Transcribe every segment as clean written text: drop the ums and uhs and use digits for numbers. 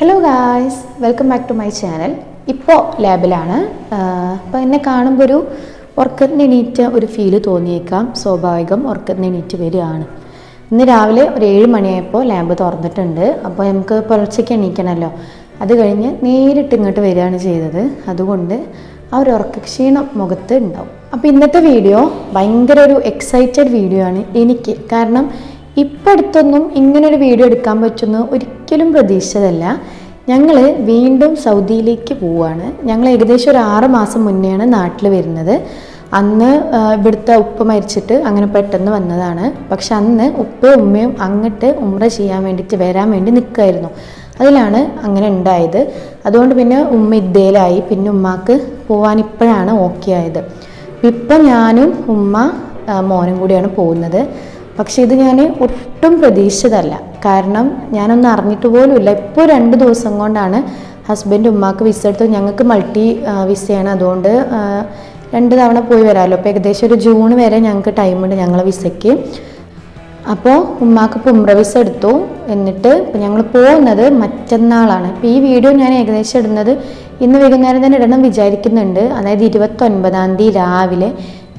Hello guys, welcome back to my channel. ഇപ്പോൾ ലാബിലാണ്. അപ്പോൾ എന്നെ കാണുമ്പോൾ ഒരു ഉറക്കത്തിന് എണീറ്റ് ഒരു ഫീല് തോന്നിയേക്കാം. സ്വാഭാവികം, ഉറക്കത്തിന് എണീറ്റ് വരികയാണ്. ഇന്ന് രാവിലെ ഒരു 7 മണിയായപ്പോൾ ലാബ് തുറന്നിട്ടുണ്ട്. അപ്പോൾ നമുക്ക് പുലർച്ചയ്ക്ക് എണീക്കണമല്ലോ. അത് കഴിഞ്ഞ് നേരിട്ട് ഇങ്ങോട്ട് വരികയാണ് ചെയ്തത്. അതുകൊണ്ട് ആ ഒരു ഉറക്കക്ഷീണം മുഖത്ത് ഉണ്ടാവും. അപ്പോൾ ഇന്നത്തെ വീഡിയോ ഭയങ്കര ഒരു എക്സൈറ്റഡ് വീഡിയോ ആണ് എനിക്ക്. കാരണം ഇപ്പം അടുത്തൊന്നും ഇങ്ങനൊരു വീഡിയോ എടുക്കാൻ പറ്റുമെന്ന് ഒരിക്കലും പ്രതീക്ഷിച്ചതല്ല. ഞങ്ങൾ വീണ്ടും സൗദിയിലേക്ക് പോവുകയാണ്. ഞങ്ങൾ ഏകദേശം ഒരു 6 മാസം മുന്നെയാണ് നാട്ടിൽ വരുന്നത്. അന്ന് ഇവിടുത്തെ ഉപ്പ മരിച്ചിട്ട് അങ്ങനെ പെട്ടെന്ന് വന്നതാണ്. പക്ഷെ അന്ന് ഉപ്പയും ഉമ്മയും അങ്ങോട്ട് ഉംറ ചെയ്യാൻ വേണ്ടിയിട്ട് വരാൻ വേണ്ടി നിൽക്കുമായിരുന്നു. അതിലാണ് അങ്ങനെ ഉണ്ടായത്. അതുകൊണ്ട് പിന്നെ ഉമ്മ ഇദ്ദയിലായി. പിന്നെ ഉമ്മാക്ക് പോകാൻ ഇപ്പോഴാണ് ഓക്കെ ആയത്. ഇപ്പം ഞാനും ഉമ്മ മോനും കൂടിയാണ് പോകുന്നത്. പക്ഷേ ഇത് ഞാൻ ഒട്ടും പ്രതീക്ഷിച്ചതല്ല. കാരണം ഞാനൊന്നും അറിഞ്ഞിട്ട് പോലുമില്ല. ഇപ്പോൾ 2 ദിവസം കൊണ്ടാണ് ഹസ്ബൻഡ് ഉമ്മാക്ക് വിസ എടുത്തത്. ഞങ്ങൾക്ക് മൾട്ടി വിസയാണ്. അതുകൊണ്ട് 2 തവണ പോയി വരാമല്ലോ. അപ്പോൾ ഏകദേശം ഒരു ജൂൺ വരെ ഞങ്ങൾക്ക് ടൈമുണ്ട് ഞങ്ങളെ വിസയ്ക്ക്. അപ്പോൾ ഉമ്മാക്ക് ഇപ്പോൾ ഉംറ വിസ എടുത്തു. എന്നിട്ട് ഇപ്പോൾ ഞങ്ങൾ പോകുന്നത് മറ്റന്നാളാണ്. ഇപ്പോൾ ഈ വീഡിയോ ഞാൻ ഏകദേശം ഇടുന്നത് ഇന്ന് വൈകുന്നേരം തന്നെ ഇടണം വിചാരിക്കുന്നുണ്ട്. അതായത് 29-ാം തീയതി രാവിലെ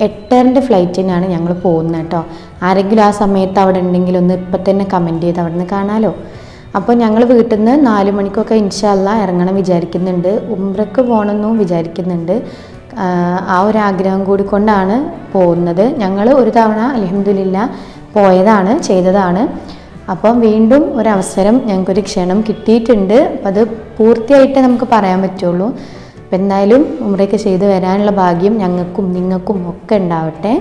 8:30 ഫ്ലൈറ്റിനാണ് ഞങ്ങൾ പോകുന്നത് കേട്ടോ. ആരെങ്കിലും ആ സമയത്ത് അവിടെ ഉണ്ടെങ്കിൽ ഒന്ന് ഇപ്പം തന്നെ കമൻറ്റ് ചെയ്ത് അവിടെ നിന്ന് കാണാമല്ലോ. അപ്പോൾ ഞങ്ങൾ വീട്ടിൽ നിന്ന് 4 മണിക്കൊക്കെ ഇൻഷാ അല്ലാഹ് ഇറങ്ങണം വിചാരിക്കുന്നുണ്ട്. ഉംറക്ക് പോകണമെന്നും വിചാരിക്കുന്നുണ്ട്. ആ ഒരു ആഗ്രഹം കൂടി കൊണ്ടാണ് പോകുന്നത്. ഞങ്ങൾ ഒരു തവണ അൽഹംദുലില്ലാഹ് പോയതാണ്, ചെയ്തതാണ്. അപ്പം വീണ്ടും ഒരവസരം ഞങ്ങൾക്കൊരു ക്ഷണം കിട്ടിയിട്ടുണ്ട്. അപ്പം അത് പൂർത്തിയായിട്ടേ നമുക്ക് പറയാൻ പറ്റുള്ളൂ. അപ്പം എന്തായാലും ഉംറയൊക്കെ ചെയ്ത് വരാനുള്ള ഭാഗ്യം ഞങ്ങൾക്കും നിങ്ങൾക്കും ഒക്കെ ഉണ്ടാവട്ടെ.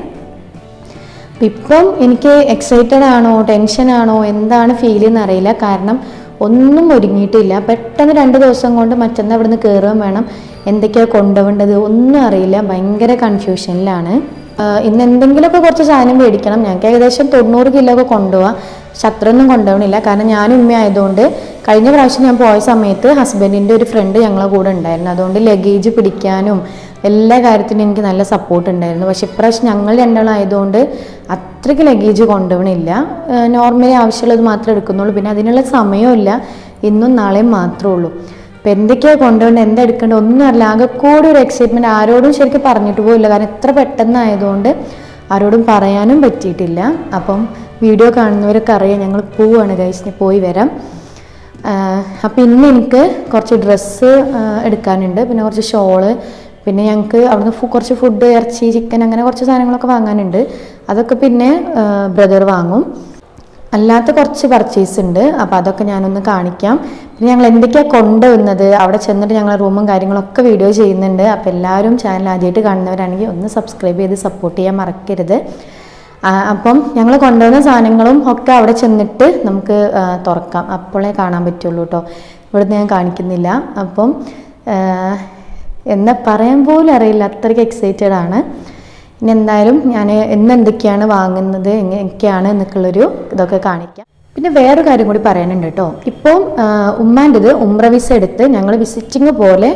ഇപ്പം എനിക്ക് എക്സൈറ്റഡ് ആണോ ടെൻഷനാണോ എന്താണ് ഫീൽ എന്നറിയില്ല. കാരണം ഒന്നും ഒരുങ്ങിയിട്ടില്ല. പെട്ടെന്ന് 2 ദിവസം കൊണ്ട് മറ്റന്നാൾ ഇവിടുന്ന് കയറുകയും വേണം. എന്തൊക്കെയാണ് കൊണ്ടുപോകേണ്ടത് ഒന്നും അറിയില്ല. ഭയങ്കര കൺഫ്യൂഷനിലാണ്. ഇന്ന് എന്തെങ്കിലുമൊക്കെ കുറച്ച് സാധനം മേടിക്കണം. ഞങ്ങൾക്ക് ഏകദേശം 90 കിലോ ഒക്കെ കൊണ്ടുപോകാം. അത്രയൊന്നും കൊണ്ടുപോകണില്ല. കാരണം ഞാനും ഉമ്മ ആയതുകൊണ്ട് കഴിഞ്ഞ പ്രാവശ്യം ഞാൻ പോയ സമയത്ത് ഹസ്ബൻഡിൻ്റെ ഒരു ഫ്രണ്ട് ഞങ്ങളെ കൂടെ ഉണ്ടായിരുന്നു. അതുകൊണ്ട് ലഗേജ് പിടിക്കാനും എല്ലാ കാര്യത്തിനും എനിക്ക് നല്ല സപ്പോർട്ട് ഉണ്ടായിരുന്നു. പക്ഷെ ഇപ്രാവശ്യം ഞങ്ങൾ രണ്ടാളായതുകൊണ്ട് അത്രയ്ക്ക് ലഗേജ് കൊണ്ടുപോകണില്ല. നോർമലി ആവശ്യമുള്ളത് മാത്രമേ എടുക്കുന്നുള്ളൂ. പിന്നെ അതിനുള്ള സമയമില്ല. ഇന്നും നാളെയും മാത്രമേ ഉള്ളൂ. അപ്പോൾ എന്തൊക്കെയാണ് കൊണ്ടുപോകേണ്ടത്, എന്താ എടുക്കേണ്ടത് ഒന്നും അറിയില്ല. ആകെ കൂടി ഒരു എക്സൈറ്റ്മെൻറ്റ്. ആരോടും ശരിക്കും പറഞ്ഞിട്ട് പോയില്ല. കാരണം എത്ര പെട്ടെന്നായതുകൊണ്ട് ആരോടും പറയാനും പറ്റിയിട്ടില്ല. അപ്പം വീഡിയോ കാണുന്നവരൊക്കെ അറിയാം ഞങ്ങൾ പോവുകയാണ് ഗൈസ്, പോയി വരാം. അപ്പം ഇന്ന് എനിക്ക് കുറച്ച് ഡ്രസ്സ് എടുക്കാനുണ്ട്, പിന്നെ കുറച്ച് ഷോള്, പിന്നെ ഞങ്ങൾക്ക് അവിടുന്ന് കുറച്ച് ഫുഡ്, ഇറച്ചി, ചിക്കൻ അങ്ങനെ കുറച്ച് സാധനങ്ങളൊക്കെ വാങ്ങാനുണ്ട്. അതൊക്കെ പിന്നെ ബ്രദർ വാങ്ങും. അല്ലാത്ത കുറച്ച് പർച്ചേസ് ഉണ്ട്. അപ്പോൾ അതൊക്കെ ഞാനൊന്ന് കാണിക്കാം. പിന്നെ ഞങ്ങൾ എന്തൊക്കെയാണ് കൊണ്ടുവന്നത്, അവിടെ ചെന്നിട്ട് ഞങ്ങൾ റൂമും കാര്യങ്ങളൊക്കെ വീഡിയോ ചെയ്യുന്നുണ്ട്. അപ്പോൾ എല്ലാവരും ചാനൽ ആദ്യമായിട്ട് കാണുന്നവരാണെങ്കിൽ ഒന്ന് സബ്സ്ക്രൈബ് ചെയ്ത് സപ്പോർട്ട് ചെയ്യാൻ മറക്കരുത്. അപ്പം ഞങ്ങൾ കൊണ്ടുവന്ന സാധനങ്ങളും ഒക്കെ അവിടെ ചെന്നിട്ട് നമുക്ക് തുറക്കാം. അപ്പോഴേ കാണാൻ പറ്റുള്ളൂ കേട്ടോ. ഇവിടുന്ന് ഞാൻ കാണിക്കുന്നില്ല. അപ്പം എന്താ പറയാൻ പോലും അറിയില്ല, അത്രയ്ക്ക് എക്സൈറ്റഡ് ആണ്. ഇനി എന്തായാലും ഞാൻ എന്തൊക്കെയാണ് വാങ്ങുന്നത്, എങ്ങനെയൊക്കെയാണ് എന്നൊക്കെയുള്ളൊരു ഇതൊക്കെ കാണിക്കാം. പിന്നെ വേറൊരു കാര്യം കൂടി പറയാനുണ്ട് കേട്ടോ. ഇപ്പം ഉമ്മാൻ്റെത് ഉംറ വിസ എടുത്ത് ഞങ്ങൾ വിസിറ്റിങ് പോലെ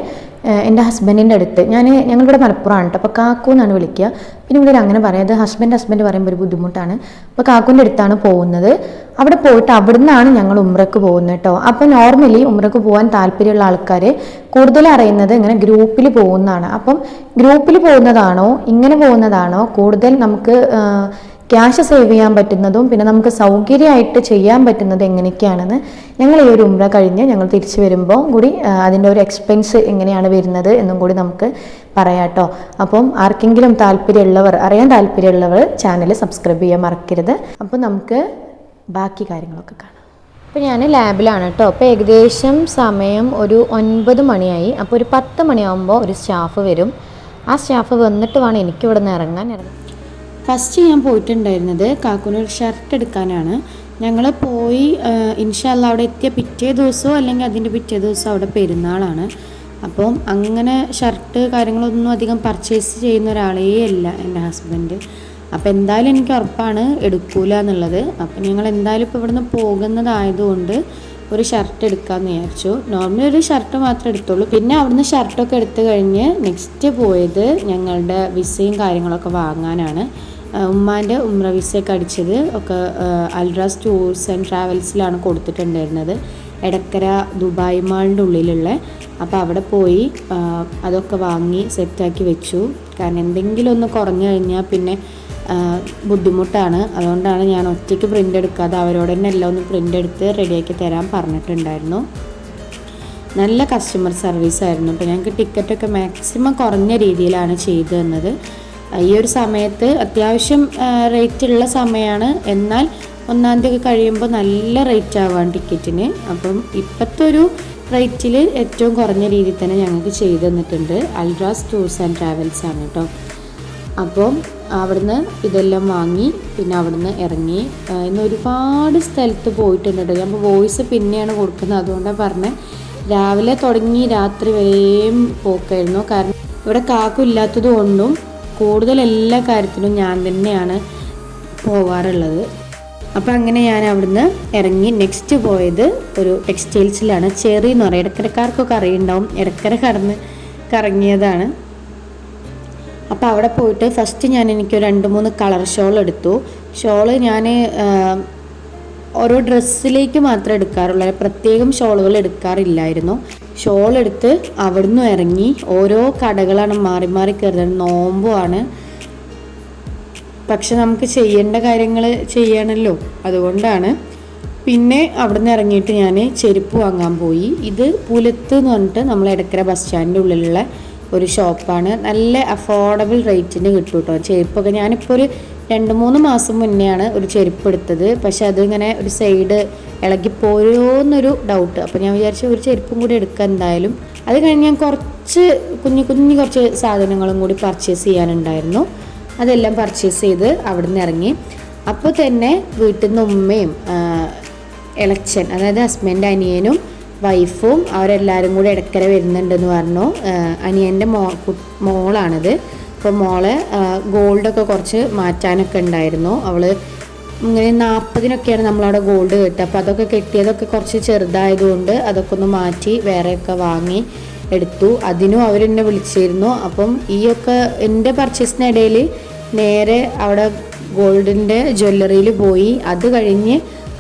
എൻ്റെ ഹസ്ബൻഡിൻ്റെ അടുത്ത് ഞങ്ങളിവിടെ മലപ്പുറമാണ് കേട്ടോ. അപ്പോൾ കാക്കു എന്നാണ് വിളിക്കുക. പിന്നെ ഇവിടെ അങ്ങനെ പറയാം. അത് ഹസ്ബൻഡ് പറയുമ്പോൾ ഒരു ബുദ്ധിമുട്ടാണ്. അപ്പോൾ കാക്കുവിൻ്റെ അടുത്താണ് പോകുന്നത്. അവിടെ പോയിട്ട് അവിടുന്നാണ് ഞങ്ങൾ ഉംറക്ക് പോകുന്നത് കേട്ടോ. അപ്പോൾ നോർമലി ഉംറക്ക് പോകാൻ താല്പര്യമുള്ള ആൾക്കാർ കൂടുതൽ അറിയുന്നത് ഇങ്ങനെ ഗ്രൂപ്പിൽ പോകുന്നതാണ്. അപ്പം ഗ്രൂപ്പിൽ പോകുന്നതാണോ ഇങ്ങനെ പോകുന്നതാണോ കൂടുതൽ നമുക്ക് ക്യാഷ് സേവ് ചെയ്യാൻ പറ്റുന്നതും പിന്നെ നമുക്ക് സൗകര്യമായിട്ട് ചെയ്യാൻ പറ്റുന്നത് എങ്ങനെയൊക്കെയാണെന്ന് ഞങ്ങൾ ഈ ഒരു ഉംറ കഴിഞ്ഞ് ഞങ്ങൾ തിരിച്ചു വരുമ്പോൾ കൂടി അതിൻ്റെ ഒരു എക്സ്പെൻസ് എങ്ങനെയാണ് വരുന്നത് എന്നും കൂടി നമുക്ക് പറയാം കേട്ടോ. അപ്പം ആർക്കെങ്കിലും അറിയാൻ താല്പര്യമുള്ളവർ ചാനൽ സബ്സ്ക്രൈബ് ചെയ്യാൻ മറക്കരുത്. അപ്പോൾ നമുക്ക് ബാക്കി കാര്യങ്ങളൊക്കെ കാണാം. അപ്പോൾ ഞാൻ ലാബിലാണ് കേട്ടോ. അപ്പോൾ ഏകദേശം സമയം ഒരു 9 മണിയായി. അപ്പോൾ ഒരു 10 മണിയാകുമ്പോൾ ഒരു സ്റ്റാഫ് വരും. ആ സ്റ്റാഫ് വന്നിട്ട് വേണം എനിക്ക് ഇവിടെ നിന്ന് ഇറങ്ങാൻ. ഫസ്റ്റ് ഞാൻ പോയിട്ടുണ്ടായിരുന്നത് കാക്കുനൊരു ഷർട്ട് എടുക്കാനാണ്. ഞങ്ങൾ പോയി ഇൻഷാ അല്ലാഹ് അവിടെ എത്തിയ പിറ്റേ ദിവസമോ അല്ലെങ്കിൽ അതിൻ്റെ പിറ്റേ ദിവസം അവിടെ പെരുന്നാളാണ്. അപ്പം അങ്ങനെ ഷർട്ട് കാര്യങ്ങളൊന്നും അധികം പർച്ചേസ് ചെയ്യുന്ന ഒരാളേ അല്ല എൻ്റെ ഹസ്ബൻഡ്. അപ്പോൾ എന്തായാലും എനിക്ക് ഉറപ്പാണ് എടുക്കൂല എന്നുള്ളത്. അപ്പം ഞങ്ങൾ എന്തായാലും ഇപ്പോൾ ഇവിടുന്ന് പോകുന്നതായതുകൊണ്ട് ഒരു ഷർട്ട് എടുക്കാമെന്ന് വിചാരിച്ചു. നോർമലി ഒരു ഷർട്ട് മാത്രമേ എടുത്തുള്ളൂ. പിന്നെ അവിടുന്ന് ഷർട്ടൊക്കെ എടുത്തു കഴിഞ്ഞ് നെക്സ്റ്റ് പോയത് ഞങ്ങളുടെ വിസയും കാര്യങ്ങളൊക്കെ വാങ്ങാനാണ്. ഉമ്മാൻ്റെ ഉംറ വിസയൊക്കെ അടിച്ചത് ഒക്കെ അൽറാസ് ടൂർസ് ആൻഡ് ട്രാവൽസിലാണ് കൊടുത്തിട്ടുണ്ടായിരുന്നത്. എടക്കര ദുബായ് മാളിൻ്റെ ഉള്ളിലുള്ള. അപ്പോൾ അവിടെ പോയി അതൊക്കെ വാങ്ങി സെറ്റാക്കി വെച്ചു. കാരണം എന്തെങ്കിലും ഒന്ന് കുറഞ്ഞു കഴിഞ്ഞാൽ പിന്നെ ബുദ്ധിമുട്ടാണ്. അതുകൊണ്ടാണ് ഞാൻ ഒറ്റയ്ക്ക് പ്രിൻ്റ് എടുക്കാതെ അവരോട് തന്നെ എല്ലാം ഒന്ന് പ്രിൻ്റ് എടുത്ത് റെഡിയാക്കി തരാൻ പറഞ്ഞിട്ടുണ്ടായിരുന്നു. നല്ല കസ്റ്റമർ സർവീസായിരുന്നു കേട്ടോ. ഞങ്ങൾക്ക് ടിക്കറ്റൊക്കെ മാക്സിമം കുറഞ്ഞ രീതിയിലാണ് ചെയ്തു തന്നത്. ഈ ഒരു സമയത്ത് അത്യാവശ്യം റേറ്റുള്ള സമയമാണ്. എന്നാൽ 1-ാം തീയതി കഴിയുമ്പോൾ നല്ല റേറ്റ് ആവാണ് ടിക്കറ്റിന്. അപ്പം ഇപ്പോഴത്തെ ഒരു റേറ്റിൽ ഏറ്റവും കുറഞ്ഞ രീതിയിൽ തന്നെ ഞങ്ങൾക്ക് ചെയ്തു തന്നിട്ടുണ്ട്. അൽറാസ് ടൂർസ് ആൻഡ് ട്രാവൽസ് ആണ് കേട്ടോ. അപ്പം അവിടുന്ന് ഇതെല്ലാം വാങ്ങി പിന്നെ അവിടുന്ന് ഇറങ്ങി. ഇന്ന് ഒരുപാട് സ്ഥലത്ത് പോയിട്ടുണ്ട് കേട്ടോ. ഞാൻ വോയിസ് പിന്നെയാണ് കൊടുക്കുന്നത്, അതുകൊണ്ടാണ് പറഞ്ഞത്. രാവിലെ തുടങ്ങി രാത്രി വരെയും പോക്കായിരുന്നു. കാരണം ഇവിടെ കാക്കില്ലാത്തത് കൊണ്ടും കൂടുതൽ എല്ലാ കാര്യത്തിനും ഞാൻ തന്നെയാണ് പോവാറുള്ളത്. അപ്പോൾ അങ്ങനെ ഞാൻ അവിടുന്ന് ഇറങ്ങി നെക്സ്റ്റ് പോയത് ഒരു ടെക്സ്റ്റൈൽസിലാണ്. ചെറി എന്ന് പറയും, ഇടക്കരക്കാർക്കൊക്കെ അറിയുണ്ടാവും. ഇടക്കര കറങ്ങിയതാണ്. അപ്പോൾ അവിടെ പോയിട്ട് ഫസ്റ്റ് എനിക്ക് 2-3 കളർ ഷോൾ എടുത്തു. ഷോള് ഞാൻ ഓരോ ഡ്രസ്സിലേക്ക് മാത്രമേ എടുക്കാറുള്ളൂ, പ്രത്യേകം ഷോളുകൾ എടുക്കാറില്ലായിരുന്നു. ഷോൾ എടുത്ത് അവിടുന്ന് ഇറങ്ങി ഓരോ കടകളാണ് മാറി മാറി കയറുന്നത്. നോമ്പുമാണ്, പക്ഷെ നമുക്ക് ചെയ്യേണ്ട കാര്യങ്ങൾ ചെയ്യണമല്ലോ, അതുകൊണ്ടാണ്. പിന്നെ അവിടുന്ന് ഇറങ്ങിയിട്ട് ഞാൻ ചെരുപ്പ് വാങ്ങാൻ പോയി. ഇത് പുലത്ത് എന്ന് പറഞ്ഞിട്ട് നമ്മൾ എടക്കര ബസ് സ്റ്റാൻഡിൻ്റെ ഉള്ളിലുള്ള ഒരു ഷോപ്പാണ്. നല്ല അഫോർഡബിൾ റേറ്റിന് കിട്ടും കേട്ടോ ചെരുപ്പൊക്കെ. ഞാനിപ്പോൾ ഒരു 2-3 മാസം മുന്നെയാണ് ഒരു ചെരുപ്പ് എടുത്തത്. പക്ഷെ അതിങ്ങനെ ഒരു സൈഡ് ഇളകിപ്പോയോന്നൊരു ഡൗട്ട്. അപ്പോൾ ഞാൻ വിചാരിച്ചു ഒരു ചെരുപ്പും കൂടി എടുക്കാം എന്തായാലും. അത് കഴിഞ്ഞ് ഞാൻ കുറച്ച് സാധനങ്ങളും കൂടി പർച്ചേസ് ചെയ്യാനുണ്ടായിരുന്നു. അതെല്ലാം പർച്ചേസ് ചെയ്ത് അവിടെ നിന്ന് ഇറങ്ങി. അപ്പോൾ തന്നെ വീട്ടിൽ നിന്ന് ഉമ്മയും ഇളച്ചൻ, അതായത് ഹസ്ബൻഡ്, അനിയനും വൈഫും അവരെല്ലാവരും കൂടി ഇടയ്ക്കര വരുന്നുണ്ടെന്ന് പറഞ്ഞു. അനിയൻ്റെ മോളാണിത്. അപ്പോൾ മോളെ ഗോൾഡൊക്കെ കുറച്ച് മാറ്റാനൊക്കെ ഉണ്ടായിരുന്നു. അവൾ ഇങ്ങനെ 40-നൊക്കെയാണ് നമ്മളവിടെ ഗോൾഡ് കിട്ടുക. അപ്പോൾ അതൊക്കെ കെട്ടിയതൊക്കെ കുറച്ച് ചെറുതായതുകൊണ്ട് അതൊക്കെ ഒന്ന് മാറ്റി വേറെയൊക്കെ വാങ്ങി എടുത്തു. അതിനും അവരെന്നെ വിളിച്ചിരുന്നു. അപ്പം ഈയൊക്കെ എൻ്റെ പർച്ചേസിനിടയിൽ നേരെ അവിടെ ഗോൾഡിൻ്റെ ജ്വല്ലറിയിൽ പോയി. അത് കഴിഞ്ഞ്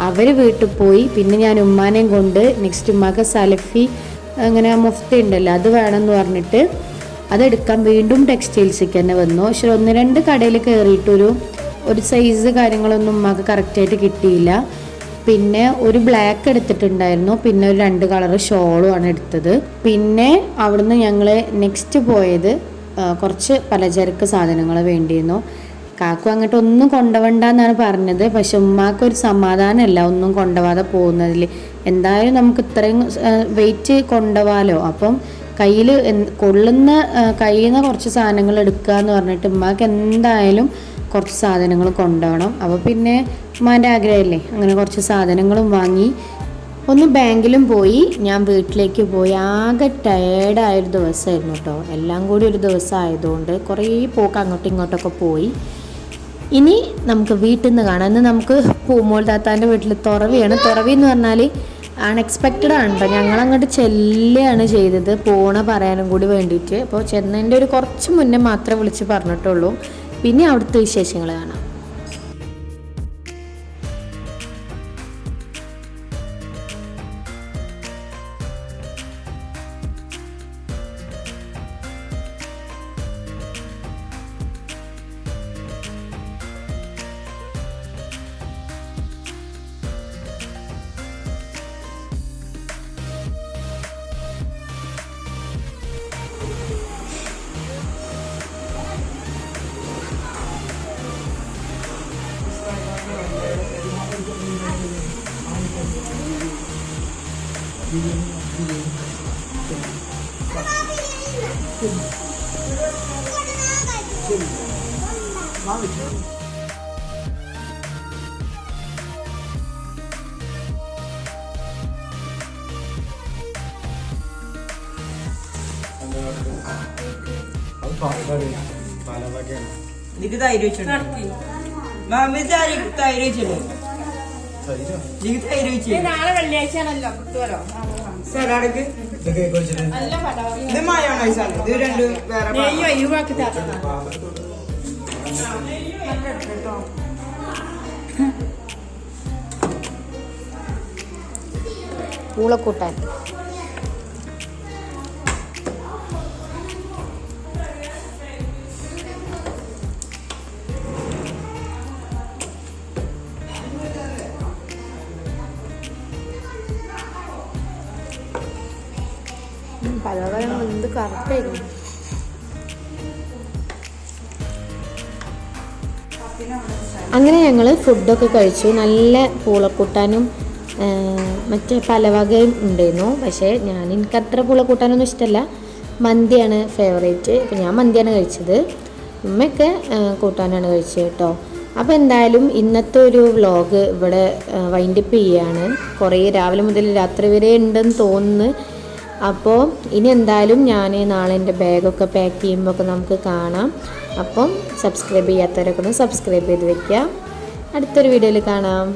അവർ വീട്ടിൽ പോയി. പിന്നെ ഞാൻ ഉമ്മാനെയും കൊണ്ട് നെക്സ്റ്റ് ഉമ്മാക്ക് സലഫി അങ്ങനെ മുഫ്തി ഉണ്ടല്ലോ അത് വേണമെന്ന് പറഞ്ഞിട്ട് അതെടുക്കാൻ വീണ്ടും ടെക്സ്റ്റൈൽസിലേക്ക് തന്നെ വന്നു. പക്ഷെ 1-2 കടയിൽ കയറിയിട്ടൊരു സൈസ് കാര്യങ്ങളൊന്നും ഉമ്മാക്ക് കറക്റ്റായിട്ട് കിട്ടിയില്ല. പിന്നെ ഒരു ബ്ലാക്ക് എടുത്തിട്ടുണ്ടായിരുന്നു, പിന്നെ ഒരു 2 കളർ ഷോളുമാണ് എടുത്തത്. പിന്നെ അവിടുന്ന് ഞങ്ങൾ നെക്സ്റ്റ് പോയത് കുറച്ച് പലചരക്ക് സാധനങ്ങൾ വേണ്ടിയിരുന്നു. കാക്കു അങ്ങോട്ട് ഒന്നും കൊണ്ടുപോകണ്ടെന്നാണ് പറഞ്ഞത്. പക്ഷെ ഉമ്മാക്കൊരു സമാധാനമല്ല ഒന്നും കൊണ്ടുപോകാതെ പോകുന്നതിൽ. എന്തായാലും നമുക്ക് ഇത്രയും വെയിറ്റ് കൊണ്ടുപോകാമല്ലോ. അപ്പം കയ്യിൽ കൊള്ളുന്ന കഴിയുന്ന കുറച്ച് സാധനങ്ങൾ എടുക്കുക എന്ന് പറഞ്ഞിട്ട് ഉമ്മാക്ക് എന്തായാലും കുറച്ച് സാധനങ്ങൾ കൊണ്ടുപോകണം. അപ്പോൾ പിന്നെ ഉമ്മാൻ്റെ ആഗ്രഹമല്ലേ, അങ്ങനെ കുറച്ച് സാധനങ്ങളും വാങ്ങി. ഒന്ന് ബാങ്കിലും പോയി, ഞാൻ വീട്ടിലേക്ക് പോയി. ആകെ ടയേർഡായൊരു ദിവസമായിരുന്നു കേട്ടോ. എല്ലാം കൂടി ഒരു ദിവസം ആയതുകൊണ്ട് കുറേ പോക്ക് അങ്ങോട്ടും ഇങ്ങോട്ടൊക്കെ പോയി. ഇനി നമുക്ക് വീട്ടിൽ നിന്ന് കാണാം. ഇന്ന് നമുക്ക് പൂമോൾ താത്താൻ്റെ വീട്ടിൽ തുറവിയാണ്. തുറവി എന്ന് പറഞ്ഞാൽ അൺഎക്സ്പെക്റ്റഡ് ആണ് കേട്ടോ. ഞങ്ങളങ്ങോട്ട് ചെല്ലുകയാണ് ചെയ്തത്, പോണ പറയാനും കൂടി വേണ്ടിയിട്ട്. അപ്പോൾ ചെന്നതിൻ്റെ ഒരു കുറച്ച് മുന്നേ മാത്രമേ വിളിച്ച് പറഞ്ഞിട്ടുള്ളൂ. പിന്നെ അവിടുത്തെ വിശേഷങ്ങൾ കാണാം. എനിക്ക് തൈര് വെച്ചിട്ടുണ്ട്. മാമി തൈര് വെച്ചിട്ടുണ്ട്. നാളെ വെള്ളിയാഴ്ചയാണല്ലോ കിട്ടുമല്ലോ. സലാഡക്ക് ഇത് മയോണൈസാണ്. ഇത് 2 വേറെ നെയ്യോ ഒഴിവാക്കി തരണം. പൂളക്കൂട്ടാൻ. പലവകയും എന്ത് കറക്റ്റായിരുന്നു. അങ്ങനെ ഞങ്ങൾ ഫുഡൊക്കെ കഴിച്ചു. നല്ല പൂളക്കൂട്ടാനും മറ്റേ പലവകയും ഉണ്ടായിരുന്നു. പക്ഷേ എനിക്കത്ര പൂളക്കൂട്ടാനൊന്നും ഇഷ്ടമല്ല. മന്തിയാണ് ഫേവറേറ്റ്. ഇപ്പം ഞാൻ മന്തിയാണ് കഴിച്ചത്. ഉമ്മയൊക്കെ കൂട്ടാനാണ് കഴിച്ചത് കേട്ടോ. അപ്പോൾ എന്തായാലും ഇന്നത്തെ ഒരു വ്ളോഗ് ഇവിടെ വൈൻഡപ്പ് ചെയ്യുകയാണ്. കുറേ രാവിലെ മുതൽ രാത്രി വരെ ഉണ്ടെന്ന് തോന്നുന്നു. അപ്പോൾ ഇനി എന്തായാലും ഞാൻ നാളെ എൻ്റെ ബാഗൊക്കെ പാക്ക് ചെയ്യുമ്പോൾ ഒക്കെ നമുക്ക് കാണാം. അപ്പം സബ്സ്ക്രൈബ് ചെയ്യാത്തവരൊക്കെ ഒന്ന് സബ്സ്ക്രൈബ് ചെയ്ത് വെക്കുക. അടുത്തൊരു വീഡിയോയിൽ കാണാം.